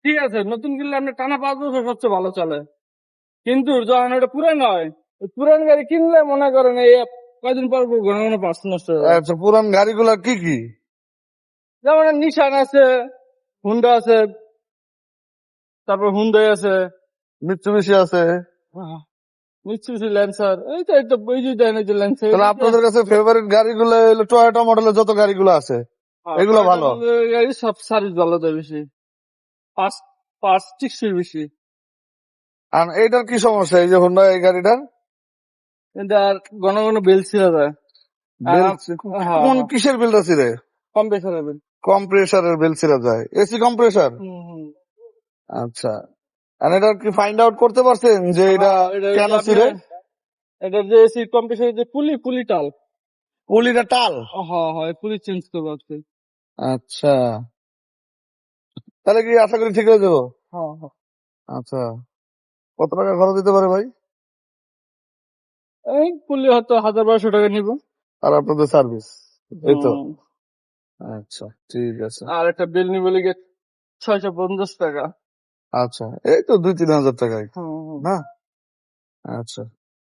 ঠিক আছে, নতুন কিনলে আপনি টানা 5 বছর সবচেয়ে ভালো চলে। কিন্তু যখন ওটা পুরান হয়, ওই পুরান গাড়ি কিনলে মনে করেন এই কয়দিন পর পর ঘন ঘন পার্টস নষ্ট হয়ে যায়। আচ্ছা, পুরান গাড়িগুলা কি কি? যেমন নিশান আছে, হুন্ডা আছে, তারপর হুন্ডাই আছে, মিৎসুবিশি আছে। মিৎসুবিশি ল্যান্সার, এই তো এই যে দেন, এই যে ল্যান্সার। তাহলে আপনাদের কাছে ফেভারিট গাড়িগুলো হলো টয়োটা মডেলের যত গাড়িগুলো আছে এগুলো ভালো। গাড়ি সব সার্ভিস ভালো দেয় বেশি, পাঁচ পাঁচ টিকসই বেশি। আর এইটার কি সমস্যা, এই যে হোন্ডা এই গাড়িটার? কিন্তু আর ঘন ঘন বেল ছিঁড়া যায়। আর বেল? হ্যাঁ কোন হ্যাঁ, কিসের বেলটা ছিঁড়ে? কম প্রেশারের বেল। কম্প্রেসারের বেল ছিঁড়া যায়, এসি কম্প্রেসার। হুম। আচ্ছা, আর এটা কি ফাইন্ড আউট করতে পারছেন যে এটা এটা কেন আপনি, ছিঁড়ে? এটা যে এসি কম্প্রেসার যে পুলি টাল। পুলিটা টাল? হ্যাঁ হ্যাঁ, পুলি চেঞ্জ করবো আজকে। আচ্ছা, তাহলে কি আশা করি ঠিক হয়ে যাবো? হ্যাঁ হ্যাঁ। আচ্ছা, কত টাকা খরচ দিতে পারে ভাই? এই পুলি হয়তো 1000-1200 টাকা নিবো। আর আপনাদের সার্ভিস, এই তো। হুম। আচ্ছা, ঠিক আছে। আর একটা বেল নিবো লিগে 650 টাকা। আচ্ছা, এই তো 2-3 হাজার টাকায় হুম হুম। না? আচ্ছা।